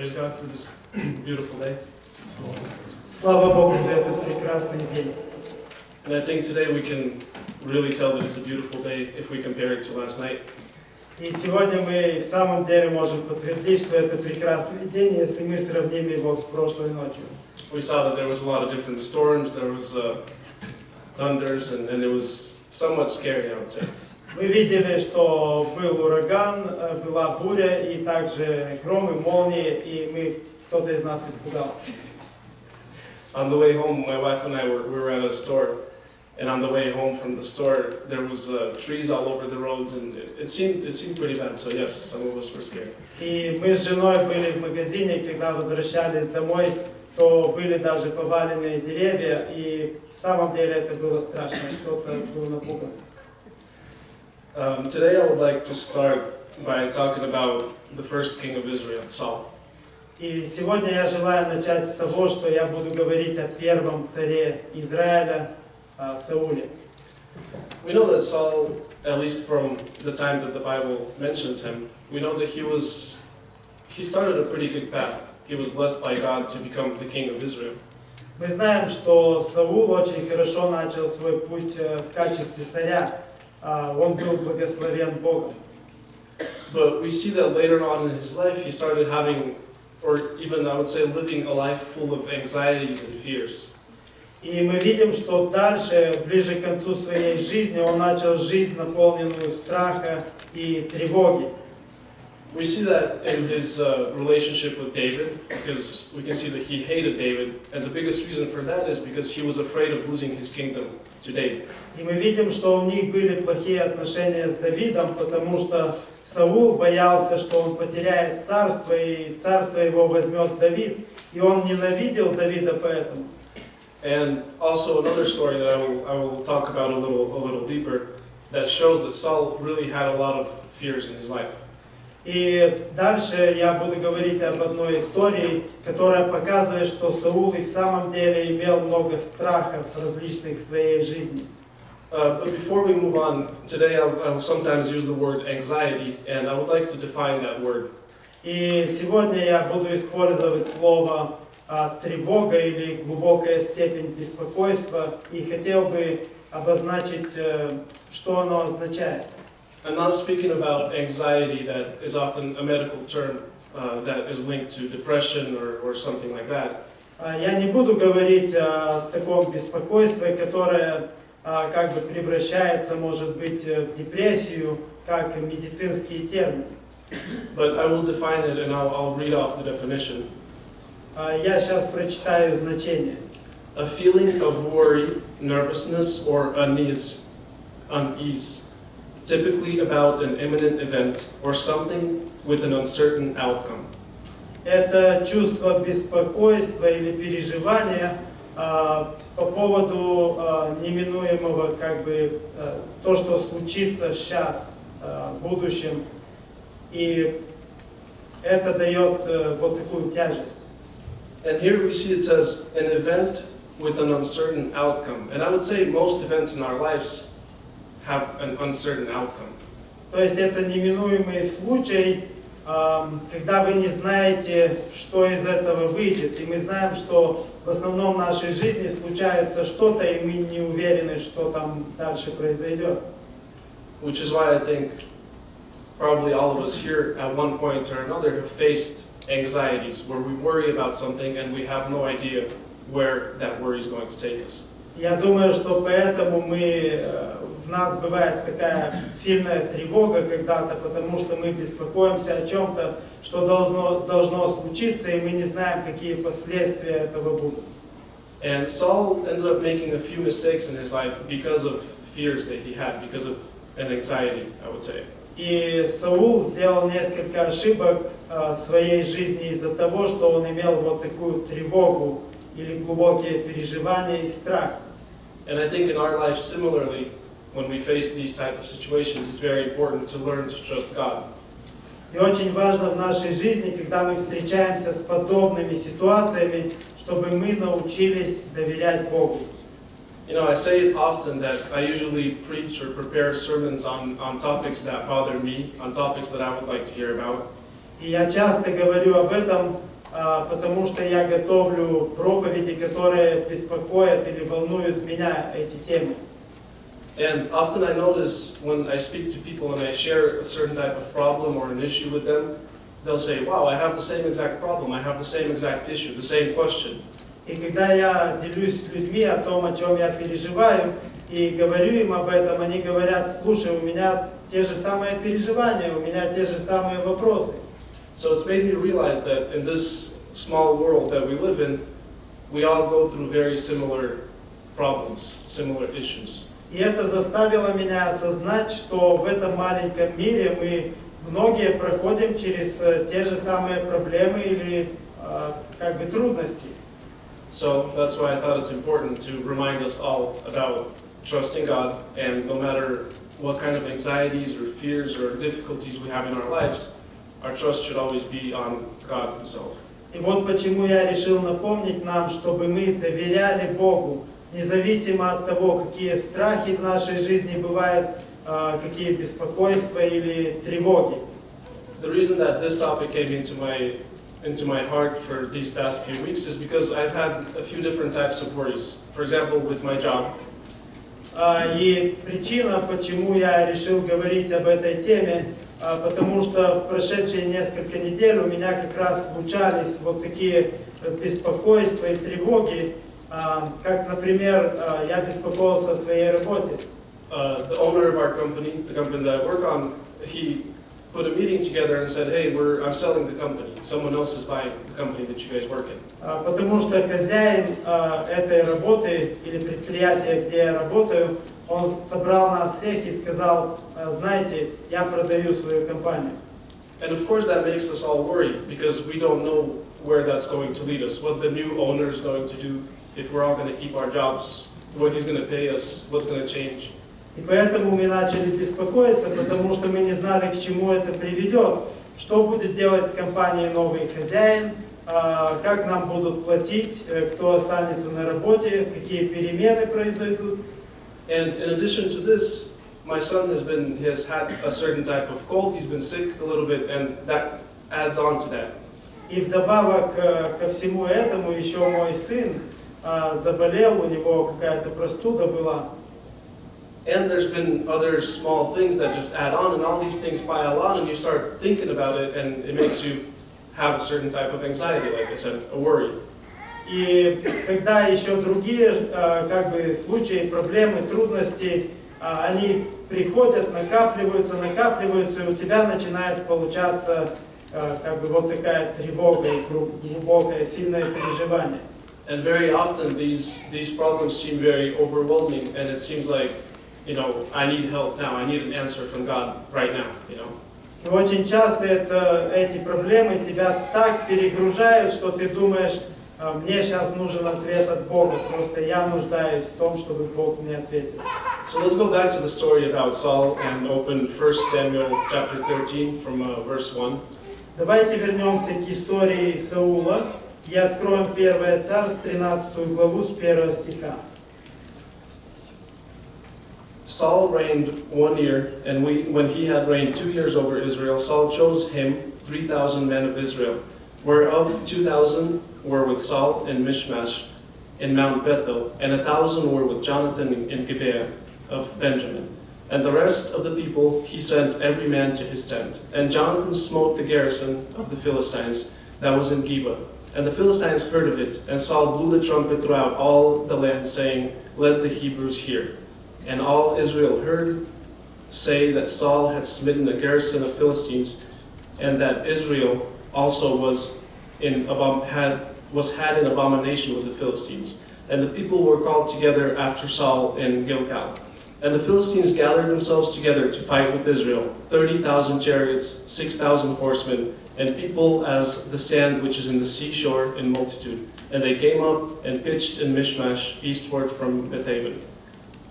Praise God for this beautiful day. Слава Богу за этот прекрасный день. And I think today we can really tell that it's a beautiful day if we compare it to last night. И сегодня мы в самом деле можем подтвердить, что это прекрасный день, если мы сравним его с прошлой ночью. We saw that there was a lot of different storms, there was thunders, and it was somewhat scary, I would say. Мы видели, что был ураган, была буря, и также громы, молнии, и кто-то из нас испугался. On the way home, my wife and I we were at a store, and on the way home from the store, there was trees all over the roads, and it seemed pretty bad. So yes, some of us were scared. И мы с женой были в магазине, когда возвращались домой, то были даже поваленные деревья, и в самом деле это было страшно, кто-то был напуган. Today I would like to start by talking about the first king of Israel, Saul. И сегодня я желаю начать с того, что я буду говорить о первом царе Израиля, Сауле. We know that Saul, at least from the time that the Bible mentions him, we know that he started a pretty good path. He was blessed by God to become the king of Israel. Мы знаем, что Саул очень хорошо начал свой путь в качестве царя. Он был благословен Богом. But we see that later on in his life, he started having, or even I would say, living a life full of anxieties and fears. И мы видим, что дальше, ближе к концу своей жизни, он начал жизнь, наполненную страха и тревоги. We see that in his relationship with David, because we can see that he hated David, and the biggest reason for that is because he was afraid of losing his kingdom to David. И мы видим, что у них были плохие отношения с Давидом, потому что Саул боялся, что он потеряет царство, и царство его возьмет Давид, и он ненавидел Давида поэтому. And also another story that I will talk about a little deeper, that shows that Saul really had a lot of fears in his life. И дальше я буду говорить об одной истории, которая показывает, что Саул и в самом деле имел много страхов различных в своей жизни. But before we move on, today I'll sometimes use the word anxiety, and I would like to define that word. И сегодня я буду использовать слово тревога или глубокая степень беспокойства, и хотел бы обозначить, что оно означает. I'm not speaking about anxiety that is often a medical term that is linked to depression or something like that. Я не буду говорить о таком беспокойстве, которое как бы превращается, может быть, в депрессию, как медицинские термины. But I will define it and I'll read off the definition. Я сейчас прочитаю значение. A feeling of worry, nervousness, or unease, typically about an imminent event or something with an uncertain outcome. Это чувство беспокойства или переживания по поводу неминуемого, как бы, то, что случится сейчас, в будущем. И это дает вот такую тяжесть. And here we see it says an event with an uncertain outcome. And I would say most events in our lives have an uncertain outcome. То есть это неминуемый случай, когда вы не знаете, что из этого выйдет. И мы знаем, что в основном в нашей жизни случается что-то, и мы не уверены, что там дальше произойдет. Which is why I think probably all of us here at one point or another have faced anxieties, where we worry about something and we have no idea where that worry is going to take us. Я думаю, что поэтому в нас бывает такая сильная тревога когда-то, потому что мы беспокоимся о чем-то, что должно случиться, и мы не знаем, какие последствия этого будут. And Saul ended up making a few mistakes in his life because of fears that he had, because of an anxiety, I would say. И Саул сделал несколько ошибок в своей жизни из-за того, что он имел вот такую тревогу или глубокие переживания и страх. And I think in our life similarly, when we face these type of situations, it's very important to learn to trust God. И очень важно в нашей жизни, когда мы встречаемся с подобными ситуациями, чтобы мы научились доверять Богу. You know, I say it often that I usually preach or prepare sermons on topics that bother me, on topics that I would like to hear about. И я часто говорю об этом, потому что я готовлю проповеди, которые беспокоят или волнуют меня, эти темы. And often I notice when I speak to people and I share a certain type of problem or an issue with them, they'll say, wow, I have the same exact problem, I have the same exact issue, the same question. И когда я делюсь с людьми о том, о чем я переживаю, и говорю им об этом, они говорят, слушай, у меня те же самые переживания, у меня те же самые вопросы. So it's made me realize that in this small world that we live in, we all go through very similar problems, similar issues. И это заставило меня осознать, что в этом маленьком мире мы многие проходим через те же самые проблемы или как бы трудности. So that's why I thought it's important to remind us all about trusting God, and no matter what kind of anxieties or fears or difficulties we have in our lives, our trust should always be on God Himself. И вот почему я решил напомнить нам, чтобы мы доверяли Богу, независимо от того, какие страхи в нашей жизни бывают, какие беспокойства или тревоги. The reason that this topic came into my heart for these past few weeks is because I've had a few different types of worries. For example, with my job. И причина, почему я решил говорить об этой теме, потому что в прошедшие несколько недель у меня как раз случались вот такие беспокойства и тревоги, как, например, я беспокоился о своей работе. The owner of our company, the company that I work on, he put a meeting together and said, hey, I'm selling the company. Someone else is buying the company that you guys work in. Потому что хозяин этой работы или предприятия, где я работаю, он собрал нас всех и сказал, знаете, я продаю свою компанию. And of course that makes us all worry because we don't know where that's going to lead us, what the new owner is going to do, if we're all going to keep our jobs, what he's going to pay us, what's going to change. И поэтому мы начали беспокоиться, потому что мы не знали, к чему это приведет, что будет делать с компанией новый хозяин, как нам будут платить, кто останется на работе, какие перемены произойдут. And in addition to this, my son has had a certain type of cold, he's been sick a little bit, and that adds on to that. И вдобавок ко всему этому еще мой сын заболел, у него какая-то простуда была. And there's been other small things that just add on, and all these things pile on, and you start thinking about it, and it makes you have a certain type of anxiety, like I said, a worry. И когда еще другие как бы случаи, проблемы, трудности, они приходят, накапливаются, и у тебя начинает получаться как бы вот такая тревога и глубокое, сильное переживание. And very often these problems seem very overwhelming, and it seems like, you know, I need help now. I need an answer from God right now, you know. И очень часто эти проблемы тебя так перегружают, что ты думаешь, мне сейчас нужен ответ от Бога, просто я нуждаюсь в том, чтобы Бог мне ответил. So let's go back to the story about Saul and open 1 Samuel chapter 13 from verse 1. Давайте вернемся к истории Саула и откроем 1 Царств, 13 главу с 1 стиха. Saul reigned 1 year, and when he had reigned 2 years over Israel, Saul chose him 3,000 men of Israel, whereof 2,000 were with Saul in Mishmash in Mount Bethel, and 1,000 were with Jonathan in Gibeah of Benjamin. And the rest of the people he sent every man to his tent. And Jonathan smote the garrison of the Philistines that was in Geba. And the Philistines heard of it, and Saul blew the trumpet throughout all the land, saying, Let the Hebrews hear. And all Israel heard say that Saul had smitten a garrison of Philistines, and that Israel also had an abomination with the Philistines. And the people were called together after Saul in Gilgal. And the Philistines gathered themselves together to fight with Israel, 30,000 chariots, 6,000 horsemen, and people as the sand which is in the seashore in multitude. And they came up and pitched in Mishmash, eastward from Bethaven.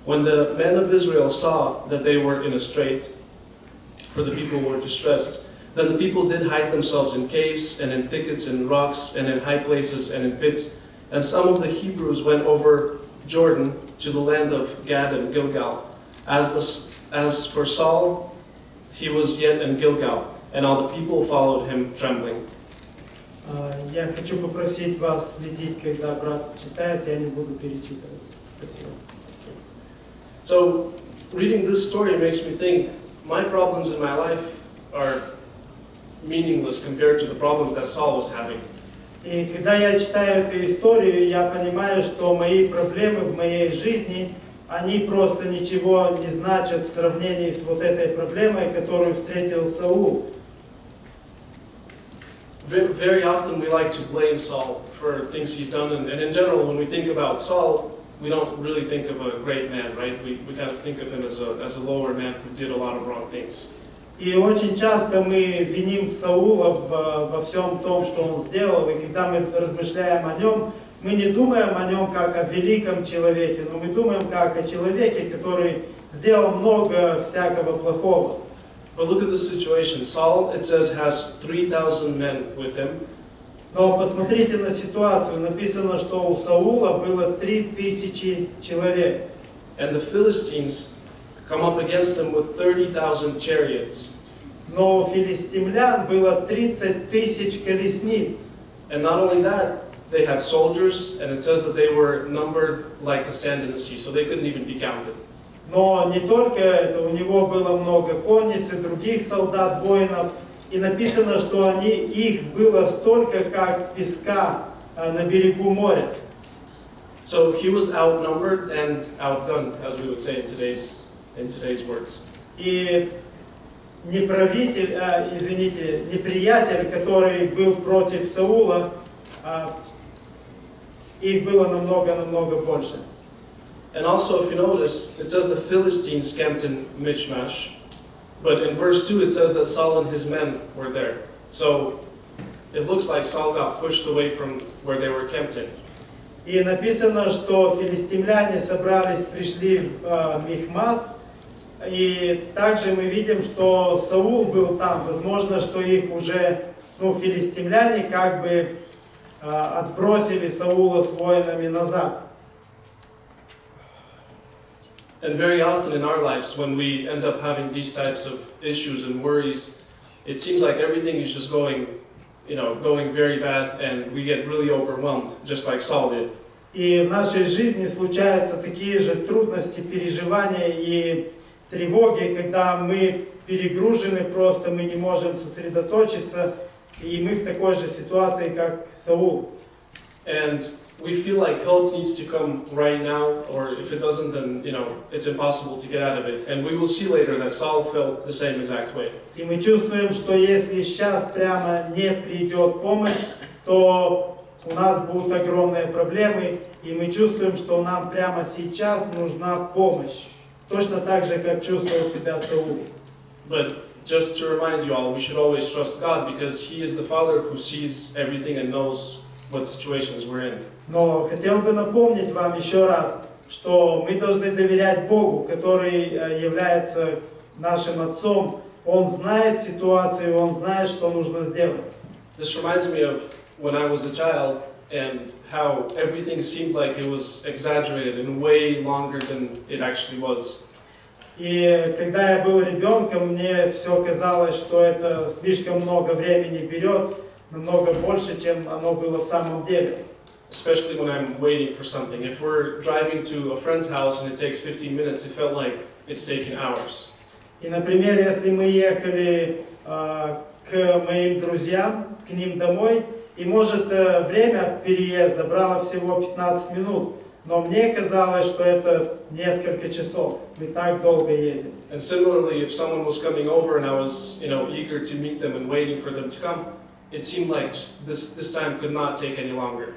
When the men of Israel saw that they were in a strait, for the people were distressed, then the people did hide themselves in caves, and in thickets, and rocks, and in high places, and in pits. And some of the Hebrews went over Jordan to the land of Gad and Gilgal. As for Saul, he was yet in Gilgal, and all the people followed him trembling. Я хочу попросить вас следить, когда брат читает, я не буду перечитывать. Спасибо. So, reading this story makes me think my problems in my life are meaningless compared to the problems that Saul was having. И когда я читаю эту историю, я понимаю, что мои проблемы в моей жизни, они просто ничего не значат в сравнении с вот этой проблемой, которую встретил Саул. Very often we like to blame Saul for things he's done, and in general, when we think about Saul, we don't really think of a great man, right? We kind of think of him as a lower man who did a lot of wrong things. И очень часто мы виним Саула во всем том, что он сделал, и когда мы размышляем о нем, мы не думаем о нем как о великом человеке, но мы думаем как о человеке, который сделал много всякого плохого. But look at the situation. Saul, it says, has 3,000 men with him. Но посмотрите на ситуацию. Написано, что у Саула было 3000 человек. And the Philistines come up against him with 30,000 chariots. Но у филистимлян было 30 000 колесниц. And not only that, they had soldiers, and it says that they were numbered like the sand in the sea, so they couldn't even be counted. Но не только это, у него было много конниц и других солдат, воинов, и написано, что их было столько, как песка на берегу моря. So he was outnumbered and outgunned, as we would say in today's words. И неприятель, который был против Саула, их было намного больше. And also, if you notice, it says the Philistines camped in Michmash, but in verse 2 it says that Saul and his men were there. So it looks like Saul got pushed away from where they were camped in. И написано, что филистимляне пришли в Михмас, и также мы видим, что Саул был там. Возможно, что их уже, филистимляне как бы отбросили Саула с воинами назад. And very often in our lives, when we end up having these types of issues and worries, it seems like everything is just going very bad, and we get really overwhelmed, just like Saul did. И в нашей жизни случаются такие же трудности, переживания и тревоги, когда мы перегружены, просто мы не можем сосредоточиться, и мы в такой же ситуации, как Саул. And we feel like help needs to come right now, or if it doesn't, then it's impossible to get out of it. And we will see later that Saul felt the same exact way. И мы чувствуем, что если сейчас прямо не придет помощь, то у нас будут огромные проблемы, и мы чувствуем, что нам прямо сейчас нужна помощь. Точно так же, как чувствовал себя Саул. But just to remind you all, we should always trust God, because He is the Father who sees everything and knows what situations we're in. Но хотел бы напомнить вам еще раз, что мы должны доверять Богу, который является нашим Отцом. Он знает ситуацию, Он знает, что нужно сделать. This reminds me of when I was a child and how everything seemed like it was exaggerated and way longer than it actually was. И когда я был ребенком, мне все казалось, что это слишком много времени берет, намного больше, чем оно было в самом деле. Especially when I'm waiting for something. If we're driving to a friend's house and it takes 15 minutes, it felt like it's taking hours. И, например, если мы ехали к моим друзьям, к ним домой, и, может, время переезда брало всего 15 минут, но мне казалось, что это несколько часов. Мы так долго едем. And similarly, if someone was coming over and I was, eager to meet them and waiting for them to come, it seemed like just this time could not take any longer.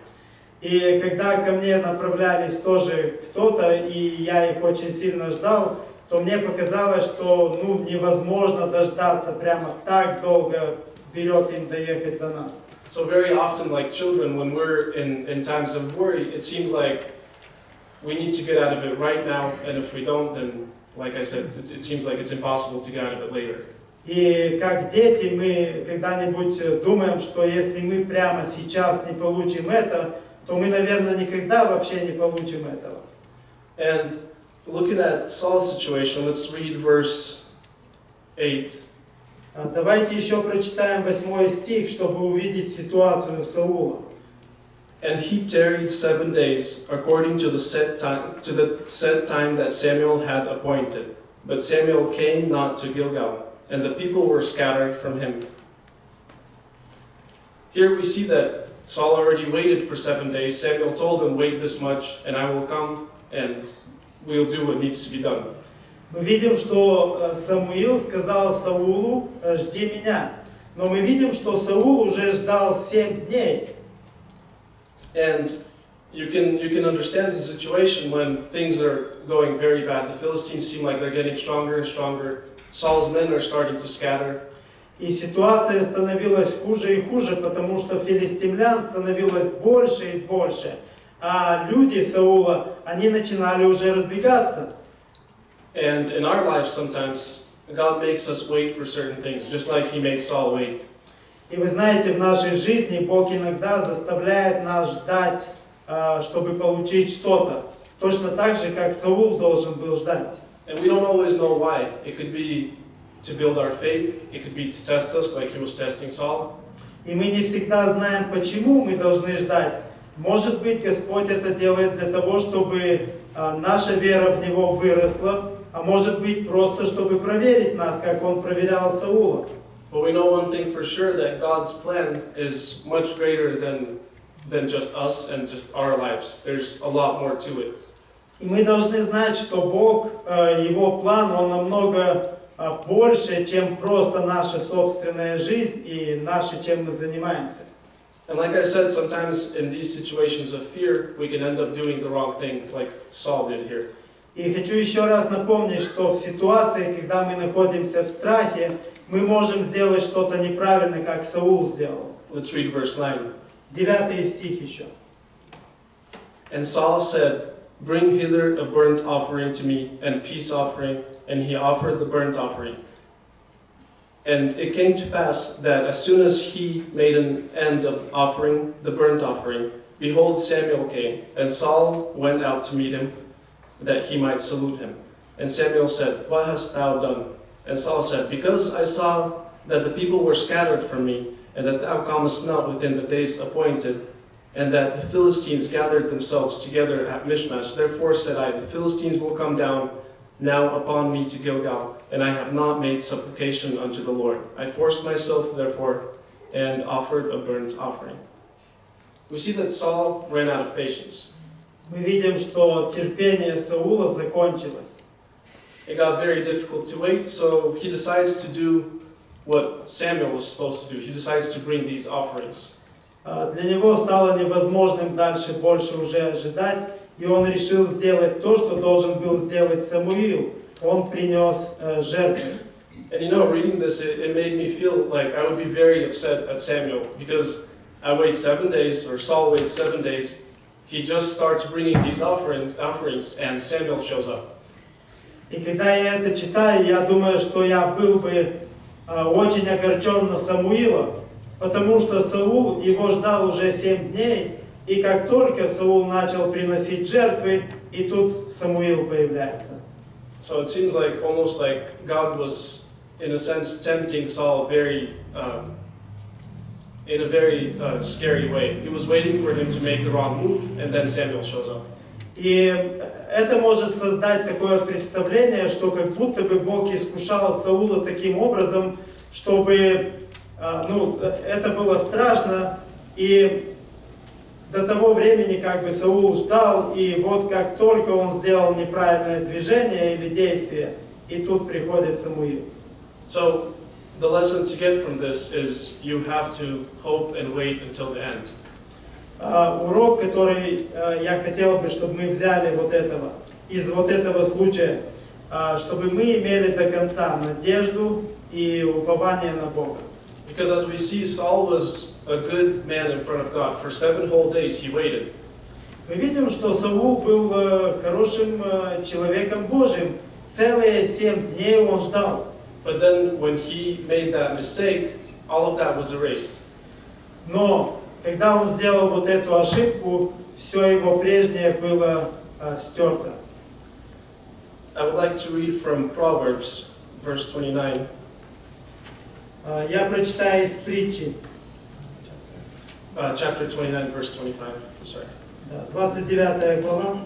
И когда ко мне направлялись тоже кто-то, и я их очень сильно ждал, то мне показалось, что невозможно дождаться, прямо так долго берет им доехать до нас. So very often, like children, when we're in times of worry, it seems like we need to get out of it right now, and if we don't, then, like I said, it seems like it's impossible to get out of it later. И как дети мы когда-нибудь думаем, что если мы прямо сейчас не получим это, то мы, наверное, никогда вообще не получим этого. And looking at Saul's situation, let's read verse 8. Давайте еще прочитаем 8 стих, чтобы увидеть ситуацию Саула. And he tarried 7 days, according to the set time that Samuel had appointed. But Samuel came not to Gilgal, and the people were scattered from him. Here we see that Saul already waited for 7 days. Samuel told him, wait this much, and I will come, and we'll do what needs to be done. Мы видим, что Самуил сказал Саулу, жди меня. Но мы видим, что Саул уже ждал 7 дней. And you can understand the situation when things are going very bad. The Philistines seem like they're getting stronger and stronger. Saul's men are starting to scatter. И ситуация становилась хуже и хуже, потому что филистимлян становилось больше и больше. А люди Саула, они начинали уже разбегаться. And in our lives sometimes, God makes us wait for certain things, just like He made Saul wait. И вы знаете, в нашей жизни Бог иногда заставляет нас ждать, чтобы получить что-то. Точно так же, как Саул должен был ждать. And we don't always know why. It could be to build our faith. It could be to test us, like He was testing Saul. И мы не всегда знаем, почему мы должны ждать. Может быть, Господь это делает для того, чтобы наша вера в Него выросла, а может быть, просто чтобы проверить нас, как Он проверял Саула. But we know one thing for sure, that God's plan is much greater than just us and just our lives. There's a lot more to it. И мы должны знать, что Бог, Его план, Он намного больше, чем просто наша собственная жизнь и наше, чем мы занимаемся. And like I said, sometimes in these situations of fear, we can end up doing the wrong thing, like Saul did here. И хочу еще раз напомнить, что в ситуации, когда мы находимся в страхе, мы можем сделать что-то неправильно, как Саул сделал. Let's read verse 9. 9 стих еще. And Saul said, bring hither a burnt offering to me, and peace offering, and he offered the burnt offering. And it came to pass that as soon as he made an end of offering the burnt offering, behold, Samuel came, and Saul went out to meet him, that he might salute him. And Samuel said, what hast thou done? And Saul said, because I saw that the people were scattered from me, and that thou comest not within the days appointed, and that the Philistines gathered themselves together at Michmash, therefore said I, the Philistines will come down now upon me to Gilgal, and I have not made supplication unto the Lord. I forced myself, therefore, and offered a burnt offering. We see that Saul ran out of patience. Мы видим, что терпение Саула закончилось. It got very difficult to wait, so he decides to do what Samuel was supposed to do. He decides to bring these offerings. Для него стало невозможным дальше больше уже ожидать, и он решил сделать то, что должен был сделать Самуил. Он принес жертву. And you know, reading this, it made me feel like I would be very upset at Samuel, because I wait 7 days, or Saul waits 7 days. He just starts bringing these offerings, and Samuel shows up. И когда я это читаю, я думаю, что я был бы очень огорчен на Самуила, потому что Саул его ждал уже 7 дней, и как только Саул начал приносить жертвы, и тут Самуил появляется. So it seems like almost like God was, in a sense, tempting Saul in a very scary way. He was waiting for him to make the wrong move, and then Samuel shows up. И это может создать такое представление, что как будто бы Бог искушал Саула таким образом, чтобы это было страшно, и до того времени как бы Саул ждал, и вот как только он сделал неправильное движение или действие, и тут приходит Самуил. So the lesson to get from this is you have to hope and wait until the end. Урок, который я хотел бы, чтобы мы взяли из этого случая, чтобы мы имели до конца надежду и упование на Бога. Because as we see, Saul was a good man in front of God. For 7 whole days he waited. Мы видим, что Саул был хорошим человеком Божьим. Целые 7 дней он ждал. But then when he made that mistake, all of that was erased. Но когда он сделал вот эту ошибку, все его прежнее было стерто. I would like to read from Proverbs, verse 29. Я прочитаю из притчи, Chapter 29, verse 25. Sorry. 29 глава,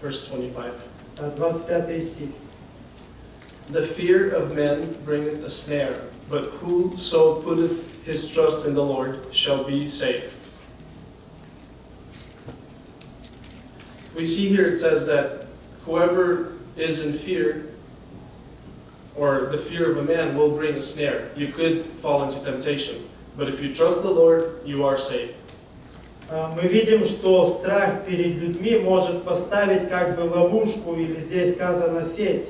Verse 25. 25 стих. The fear of men bringeth a snare, but whoso putteth his trust in the Lord shall be safe. We see here it says that whoever is in fear, or the fear of a man, will bring a snare. You could fall into temptation. But if you trust the Lord, you are safe. Мы видим, что страх перед людьми может поставить как бы ловушку, или здесь сказано сеть.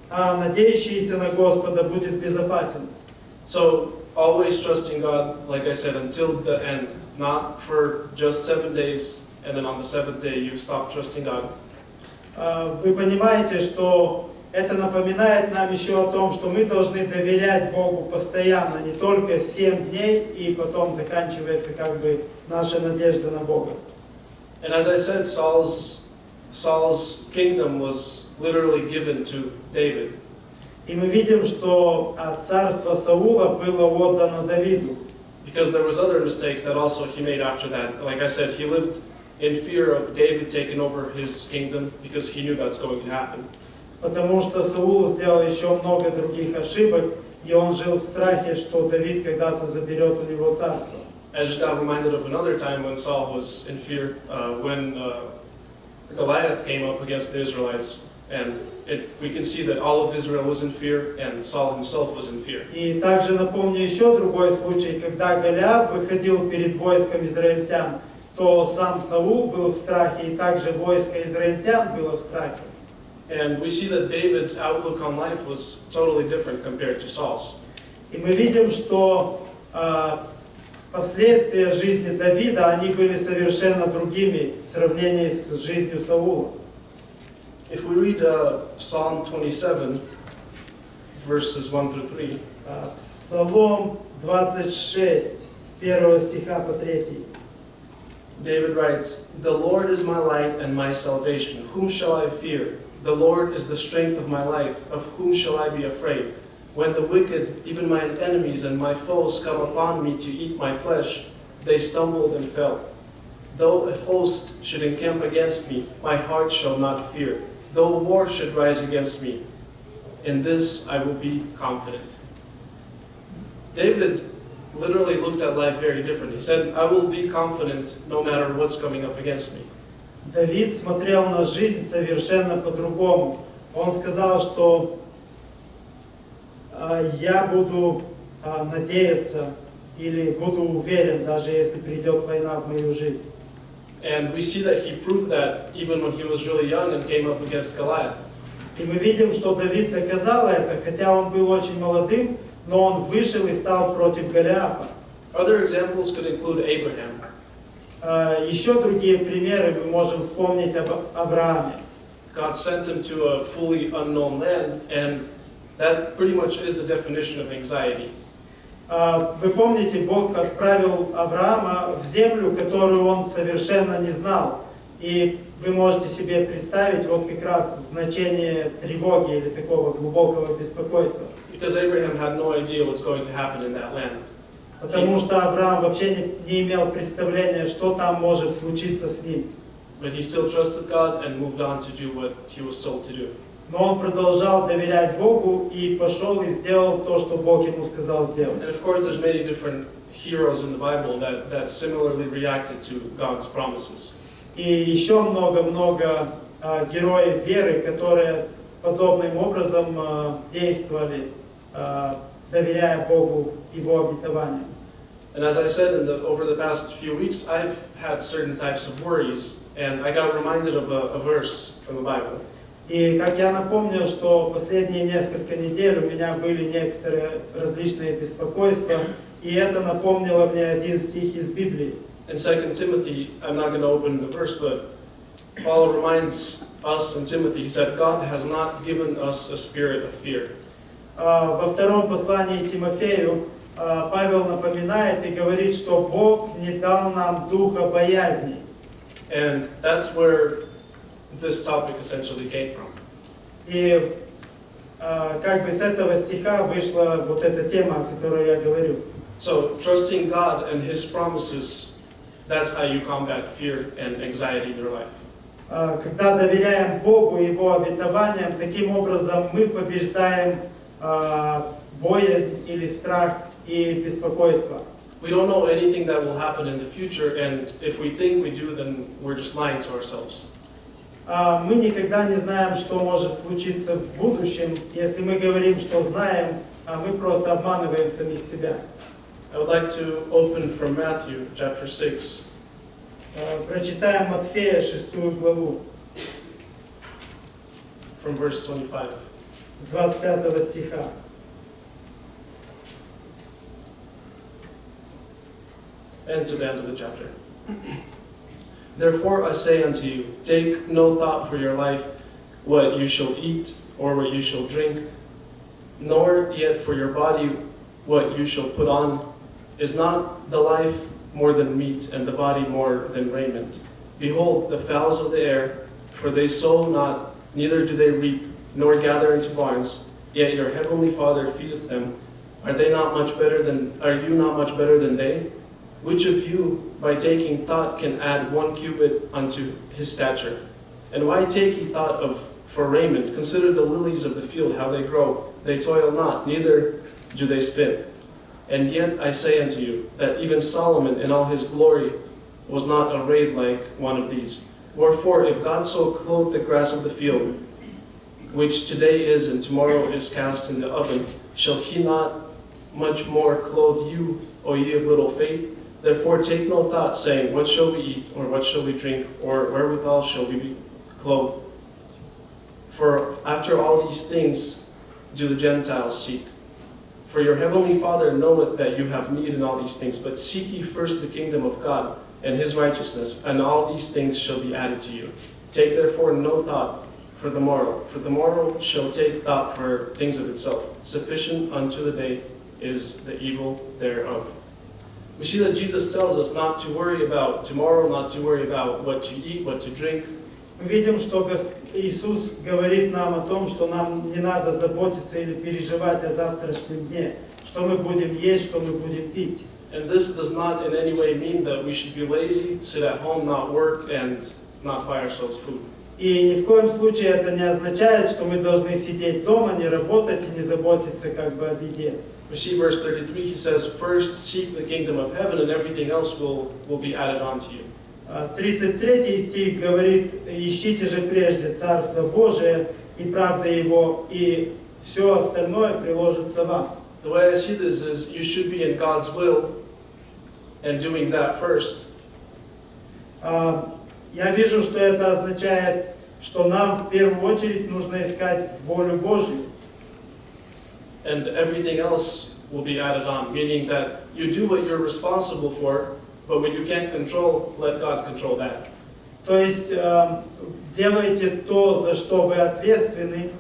А надеющийся на Господа будет безопасен. So, always trusting God, like I said, until the end. Not for just 7 days, and then on the 7th day you stop trusting God. Вы понимаете, что это напоминает нам еще о том, что мы должны доверять Богу постоянно, не только 7 дней, и потом заканчивается как бы наша надежда на Бога. And as I said, Saul's kingdom was literally given to David. И мы видим, что царство Саула было отдано Давиду. Because there was other mistakes that also he made after that. Like I said, he lived in fear of David taking over his kingdom because he knew that's going to happen. Потому что Саул сделал еще много других ошибок, и он жил в страхе, что Давид когда-то заберет у него царство. I just got reminded of another time when Saul was in fear, when Goliath came up against the Israelites, and we can see that all of Israel was in fear, and Saul himself was in fear. И также напомню еще другой случай, когда Голиаф выходил перед войском израильтян, то сам Саул был в страхе, и также войско израильтян было в страхе. And we see that David's outlook on life was totally different compared to Saul's. И мы видим, что последствия жизни Давида, они были совершенно другими в сравнении с жизнью Саула. If we read Psalm 27, verses 1 through 3, Псалом 26, с 1 стиха по 3. David writes, "The Lord is my light and my salvation. Whom shall I fear? The Lord is the strength of my life. Of whom shall I be afraid? When the wicked, even my enemies and my foes, come upon me to eat my flesh, they stumbled and fell. Though a host should encamp against me, my heart shall not fear. Though war should rise against me, in this I will be confident." David literally looked at life very different. He said, "I will be confident no matter what's coming up against me." Давид смотрел на жизнь совершенно по-другому. Он сказал, что я буду надеяться или буду уверен, даже если придет война в мою жизнь. And we see that he proved that even when he was really young and came up against Goliath. И мы видим, что Давид доказал это, хотя он был очень молодым, но он вышел и стал против Голиафа. Other examples could include Abraham. Еще другие примеры мы можем вспомнить об Аврааме. God sent him to a fully unknown land, and that pretty much is the definition of anxiety. Вы помните, Бог отправил Авраама в землю, которую он совершенно не знал. И вы можете себе представить вот как раз значение тревоги или такого глубокого беспокойства. Because Abraham had no idea what's going to happen in that land. Потому что Авраам вообще не имел представления, что там может случиться с ним. But he still trusted God and moved on to do what he was told to do. Но он продолжал доверять Богу и пошел и сделал то, что Бог ему сказал сделать. And of course, there's many different heroes in the Bible that similarly reacted to God's promises. И еще много-много героев веры, которые подобным образом действовали, доверяя Богу Его обетованиям. And as I said over the past few weeks, I've had certain types of worries, and I got reminded of a verse from the Bible. И как я напомнил, что последние несколько недель у меня были некоторые различные беспокойства, и это напомнило мне один стих из Библии. In 2 Timothy, I'm not going to open the verse, but Paul reminds us in Timothy, he said, God has not given us a spirit of fear. Во втором послании Тимофею Павел напоминает и говорит, что Бог не дал нам духа боязни. And that's where this topic essentially came from. И как бы с этого стиха вышла вот эта тема, о которой я говорю. So trusting God and His promises, that's how you combat fear and anxiety in your life. Когда доверяем Богу и Его обетованиям, таким образом мы побеждаем боязнь или страх и беспокойство. We don't know anything that will happen in the future, and if we think we do, then we're just lying to ourselves. Мы никогда не знаем, что может случиться в будущем. Если мы говорим, что знаем, мы просто обманываем самих себя. I would like to open from Matthew chapter 6. Прочитаем Матфея 6 главу, from verse 25. с 25 стиха. And to the end of the chapter. Therefore I say unto you, take no thought for your life, what you shall eat, or what you shall drink, nor yet for your body, what you shall put on. Is not the life more than meat, and the body more than raiment? Behold, the fowls of the air, for they sow not, neither do they reap, nor gather into barns, yet your heavenly Father feedeth them. Are you not much better than they? Which of you, by taking thought, can add 1 cubit unto his stature? And why take ye thought for raiment? Consider the lilies of the field, how they grow. They toil not, neither do they spin. And yet I say unto you, that even Solomon in all his glory was not arrayed like one of these. Wherefore, if God so clothed the grass of the field, which today is and tomorrow is cast in the oven, shall he not much more clothe you, O ye of little faith? Therefore take no thought, saying, what shall we eat, or what shall we drink, or wherewithal shall we be clothed? For after all these things do the Gentiles seek. For your heavenly Father knoweth that you have need in all these things, but seek ye first the kingdom of God and His righteousness, and all these things shall be added to you. Take therefore no thought for the morrow shall take thought for things of itself. Sufficient unto the day is the evil thereof. We see that Jesus tells us not to worry about tomorrow, not to worry about what to eat, what to drink. Мы видим, что Иисус говорит нам о том, что нам не надо заботиться или переживать о завтрашнем дне, что мы будем есть, что мы будем пить. And this does not in any way mean that we should be lazy, sit at home, not work, and not buy ourselves food. И ни в коем случае это не означает, что мы должны сидеть дома, не работать и не заботиться как бы о еде. We see verse 33, he says, first seek the kingdom of heaven and everything else will be added on to you. 33 стих говорит, ищите же прежде Царство Божие и правда Его, и все остальное приложится вам. The way I see this is you should be in God's will and doing that first. Я вижу, что это означает, что нам в первую очередь нужно искать волю Божью. And everything else will be added on, meaning that you do what you're responsible for, but what you can't control, let God control that. То есть делайте то, за что вы ответственны,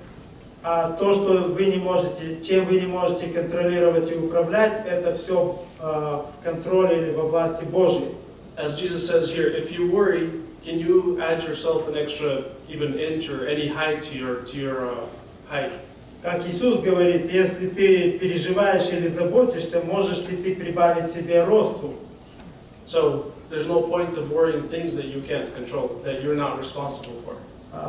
а то, что вы не можете, чем вы не можете контролировать и управлять, это все в контроле или во власти Божьей. As Jesus says here, if you worry, can you add yourself an extra even inch or any height to your height? Как Иисус говорит, если ты переживаешь или заботишься, можешь ли ты прибавить себе росту? So there's no point of worrying things that you can't control, that you're not responsible for.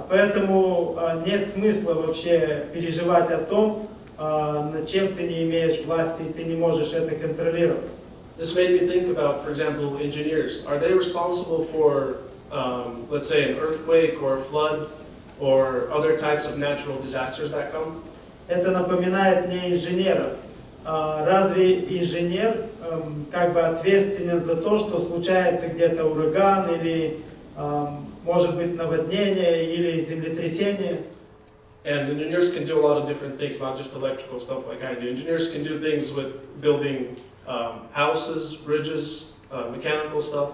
Поэтому нет смысла вообще переживать о том, над чем ты не имеешь власти, и ты не можешь это контролировать. This made me think about, for example, engineers. Are they responsible for, let's say, an earthquake or a flood or other types of natural disasters that come? Это напоминает мне инженеров. Разве инженер как бы ответственен за то, что случается где-то ураган или может быть наводнение или землетрясение? And engineers can do a lot of different things, not just electrical stuff like I do. Engineers can do things with building houses, bridges, mechanical stuff.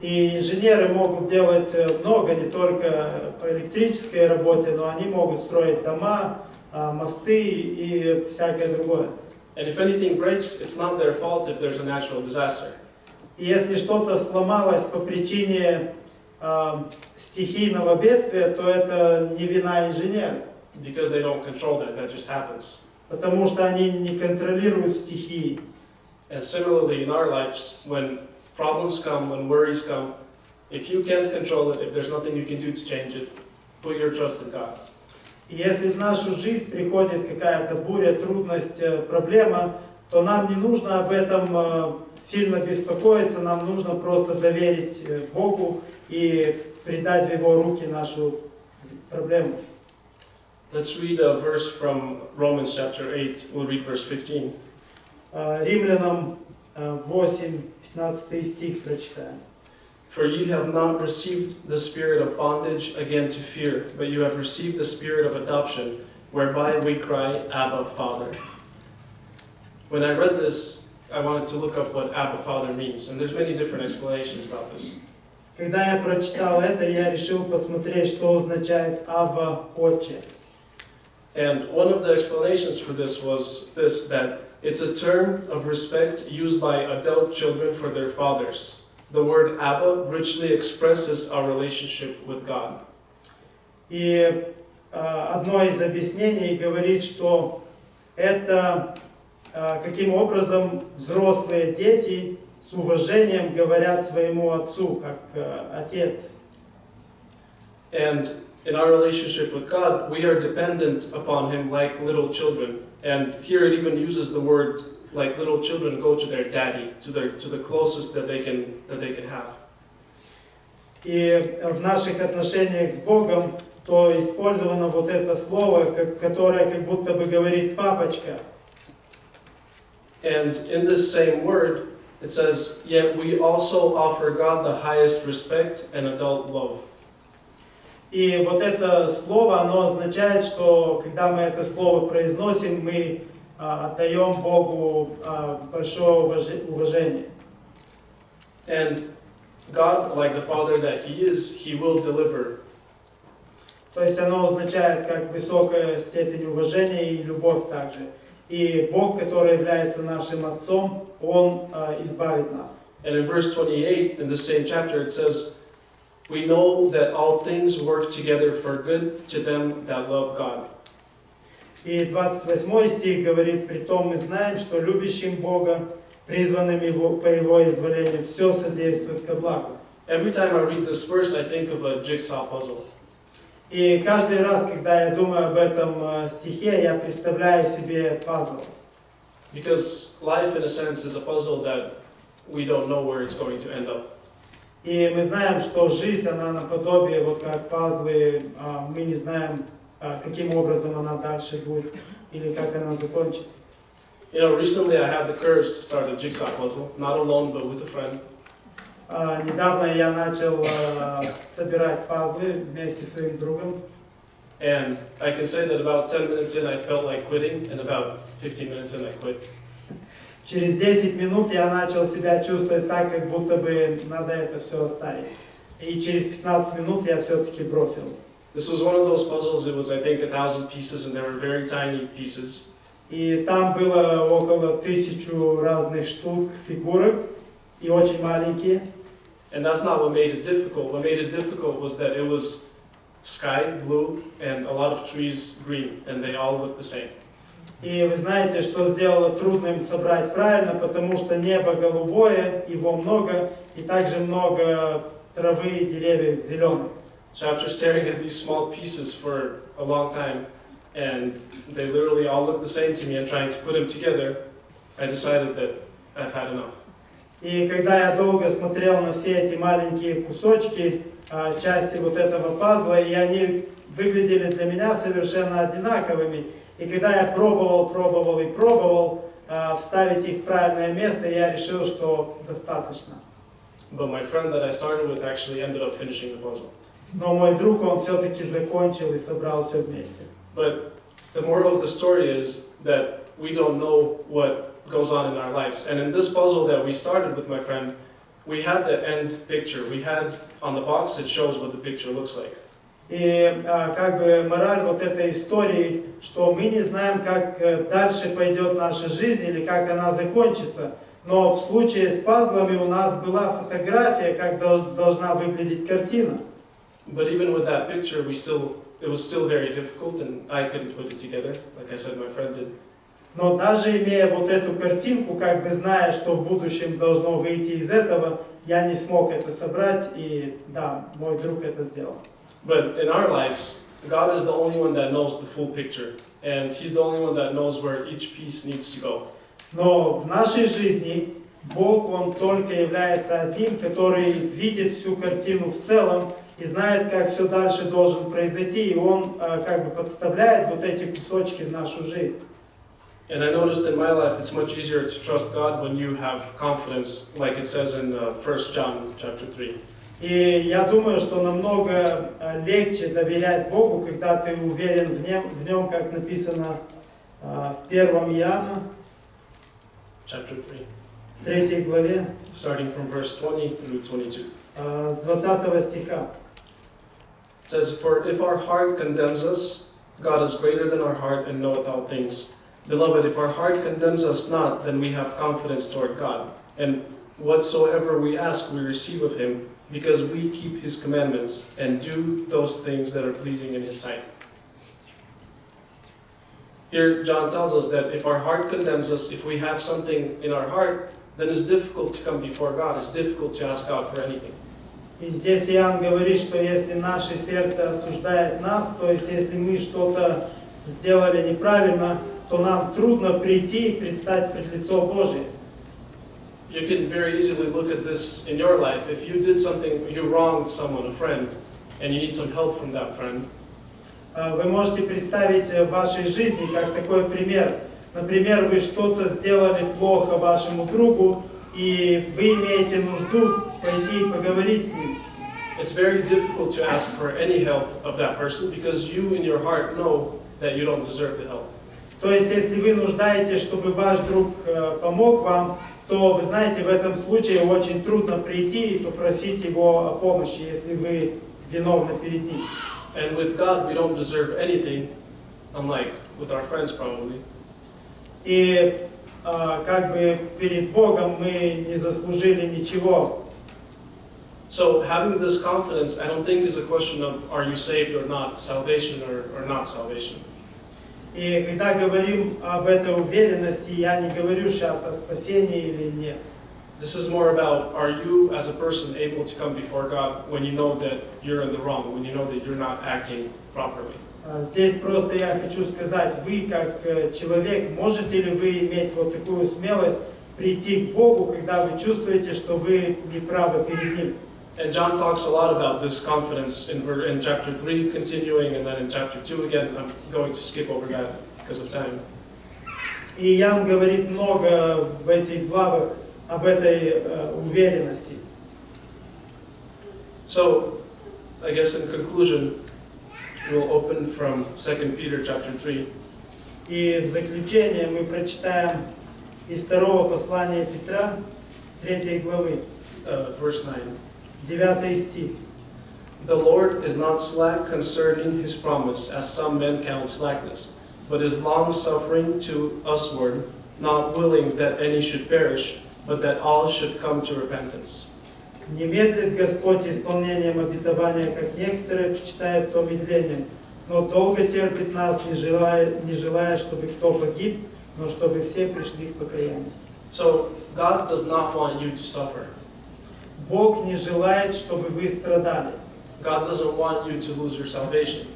И инженеры могут делать много, не только по электрической работе, но они могут строить дома, мосты и всякое другое. And if anything breaks, it's not their fault if there's a natural disaster. И если что-то сломалось по причине стихийного бедствия, то это не вина инженера. because they don't control that. That just happens. Потому что они не контролируют стихии. And similarly, in our lives, when problems come, when worries come, if you can't control it, if there's nothing you can do to change it, put your trust in God. И если в нашу жизнь приходит какая-то буря, трудность, проблема, то нам не нужно об этом сильно беспокоиться, нам нужно просто доверить Богу и предать в Его руки нашу проблему. Let's read a verse from Romans chapter 8. We'll read verse 15. Римлянам 8, 15 стих прочитаем. For you have not received the spirit of bondage again to fear, but you have received the spirit of adoption, whereby we cry, Abba, Father. When I read this, I wanted to look up what Abba, Father means, and there's many different explanations about this. Когда я прочитал это, я решил посмотреть, что означает Ава, Отче. And one of the explanations for this was this, that it's a term of respect used by adult children for their fathers. The word Abba richly expresses our relationship with God. И одно из объяснений говорит, что это каким образом взрослые дети с уважением говорят своему отцу, как отец. And in our relationship with God, we are dependent upon Him like little children. And here it even uses the word like little children go to their daddy, to the closest that they can have. И в наших отношениях с Богом то использовано вот это слово, которое как будто бы говорит папочка. And in this same word, it says, yet we also offer God the highest respect and adult love. И вот это слово, оно означает, что когда мы это слово произносим, мы отдаем Богу большое уважение. And God, like the Father that He is, He will deliver. То есть оно означает как высокая степень уважения и любовь также. И Бог, который является нашим Отцом, Он избавит нас. And in verse 28, in the same chapter, it says, we know that all things work together for good to them that love God. И 28 стих говорит, притом мы знаем, что любящим Бога, призванным по Его изволению, все содействует ко благу. Every time I read this verse, I think of a jigsaw puzzle. И каждый раз, когда я думаю об этом стихе, я представляю себе пазл. Because life, in a sense, is a puzzle that we don't know where it's going to end up. И мы знаем, что жизнь, она наподобие, вот как пазлы, мы не знаем, каким образом она дальше будет, или как она закончится. You know, recently I had the courage to start a jigsaw puzzle, not alone, but with a friend. Недавно я начал собирать пазлы вместе с своим другом. And I can say that about 10 minutes in, I felt like quitting, and about 15 minutes in, I quit. Через 10 минут я начал себя чувствовать так, как будто бы надо это все оставить. И через 15 минут я все-таки бросил. This was one of those puzzles, it was, I think, 1,000 pieces, and they were very tiny pieces. И там было около 1000 разных штук, фигурок, и очень маленькие. And that's not what made it difficult. What made it difficult was that it was sky blue and a lot of trees green, and they all looked the same. И вы знаете, что сделало трудным собрать правильно, потому что небо голубое, его много, и также много травы и деревьев зеленых. So after staring at these small pieces for a long time, and they literally all looked the same to me, and trying to put them together, I decided that I've had enough. И когда я долго смотрел на все эти маленькие кусочки, части вот этого пазла, и они выглядели для меня совершенно одинаковыми, и когда я пробовал вставить их в правильное место, я решил, что достаточно. But my friend that I started with actually ended up finishing the puzzle. Но мой друг, он все-таки закончил и собрал все вместе. But the moral of the story is that we don't know what goes on in our lives. And in this puzzle that we started with my friend, we had the end picture. We had on the box, it shows what the picture looks like. И как бы мораль вот этой истории, что мы не знаем, как дальше пойдет наша жизнь или как она закончится. Но в случае с пазлами у нас была фотография, как должна выглядеть картина. But even with that picture, it was still very difficult, and I couldn't put it together. Like I said, my friend did. Но даже имея вот эту картинку, как бы зная, что в будущем должно выйти из этого, я не смог это собрать, и да, мой друг это сделал. But in our lives, God is the only one that knows the full picture, and He's the only one that knows where each piece needs to go. Но в нашей жизни Бог, Он только является одним, который видит всю картину в целом и знает, как все дальше должен произойти, и Он как бы подставляет вот эти кусочки в нашу жизнь. And I noticed in my life it's much easier to trust God when you have confidence, like it says in 1 John chapter 3. И я думаю, что намного легче доверять Богу, когда ты уверен в нем, как написано в 1 Иоанна, Chapter 3. в 3 главе, Starting from verse 20 through 22. с 20 стиха. It says, "For if our heart condemns us, God is greater than our heart and knoweth all things. Beloved, if our heart condemns us not, then we have confidence toward God. And whatsoever we ask, we receive of Him, because we keep His commandments and do those things that are pleasing in His sight." Here, John tells us that if our heart condemns us, if we have something in our heart, then it's difficult to come before God. It's difficult to ask God for anything. И здесь Иоанн говорит, что если наше сердце осуждает нас, то есть если мы что-то сделали неправильно, то нам трудно прийти и предстать пред лицо Божие. You can very easily look at this in your life. If you did something, you wronged someone, a friend, and you need some help from that friend. Вы можете представить в вашей жизни как такой пример. Например, вы что-то сделали плохо вашему другу, и вы имеете нужду пойти и поговорить с ним. It's very difficult to ask for any help of that person because you in your heart know that you don't deserve the help. То есть, если вы нуждаетесь, чтобы ваш друг помог вам, то, вы знаете, в этом случае очень трудно прийти и попросить его о помощи, если вы виновны перед ним. And with God, we don't deserve anything, unlike with our friends probably. И как бы перед Богом мы не заслужили ничего. So having this confidence, I don't think is a question of are you saved or not, salvation or not salvation. И когда говорим об этой уверенности, я не говорю сейчас о спасении или нет. This is more about, are you as a person able to come before God when you know that you're in the wrong, when you know that you're not acting properly? Здесь просто я хочу сказать, вы как человек, можете ли вы иметь вот такую смелость прийти к Богу, когда вы чувствуете, что вы неправы перед Ним? And John talks a lot about this confidence in chapter 3 continuing, and then in chapter 2 again. I'm going to skip over that because of time. И Иоанн говорит много в этих главах об этой уверенности. So, I guess in conclusion, we'll open from 2 Peter chapter 3. И в заключение мы прочитаем из второго послания Петра, 3 главы, Verse 9. 9 стих. The Lord is not slack concerning His promise, as some men count slackness, but is long-suffering to usward, not willing that any should perish, but that all should come to repentance. Не медлит Господь исполнением обетования, как некоторые почитают то медлением, но долго терпит нас, не желая, чтобы кто погиб, но чтобы все пришли к покаянию. So, God does not want you to suffer. Бог не желает, чтобы вы страдали. God doesn't want you to lose your salvation.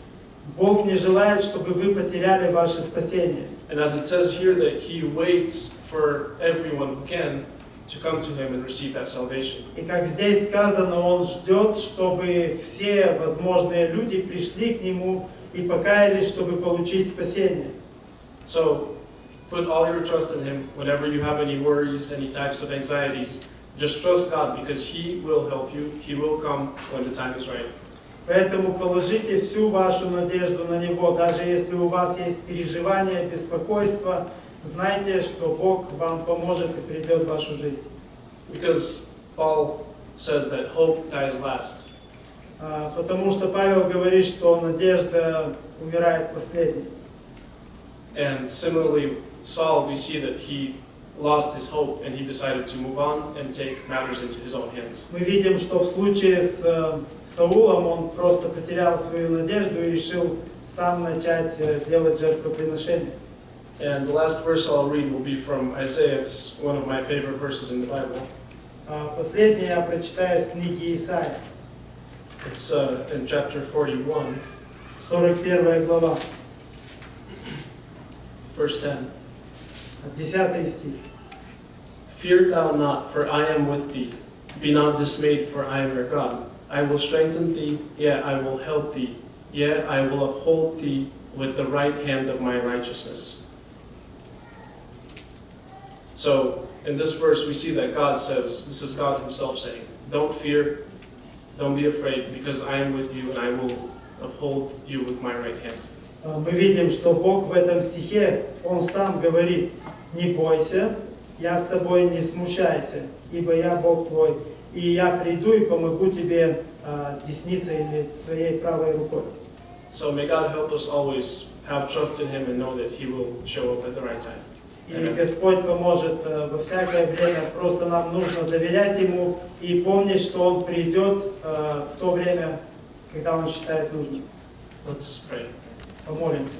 Бог не желает, чтобы вы потеряли ваше спасение. And as it says here that He waits for everyone who can to come to Him and receive that salvation. И как здесь сказано, Он ждет, чтобы все возможные люди пришли к Нему и покаялись, чтобы получить спасение. So, put all your trust in Him whenever you have any worries, any types of anxieties. Just trust God because He will help you. He will come when the time is right. Поэтому положите всю вашу надежду на Него. Даже если у вас есть переживания, беспокойство, знайте, что Бог вам поможет и придет в вашу жизнь. Because Paul says that hope dies last. Потому что Павел говорит, что надежда умирает последней. And similarly, Saul, we see that he lost his hope and he decided to move on and take matters into his own hands. Мы видим, что в случае с Саулом он просто потерял свою надежду и решил сам начать делать жертвоприношение. And the last verse I'll read will be from Isaiah. It's one of my favorite verses in the Bible. Последнее я прочитаю из книги Исаия, It's in chapter 41, 41 глава, verse 10. 10 стих. Fear thou not, for I am with thee. Be not dismayed, for I am your God. I will strengthen thee, yea, I will help thee. Yea, I will uphold thee with the right hand of my righteousness. So, in this verse, we see that God says, this is God himself saying, don't fear, don't be afraid, because I am with you and I will uphold you with my right hand. Мы видим, что Бог в этом стихе, Он сам говорит: не бойся, я с тобой, не смущайся, ибо я Бог твой, и я приду и помогу тебе десницей или своей правой рукой. So may God help us always have trust in him and know that he will show up at the right time. И Господь поможет во всякое время, просто нам нужно доверять Ему и помнить, что Он придет в то время, когда Он считает нужным. Let's pray. Помолимся.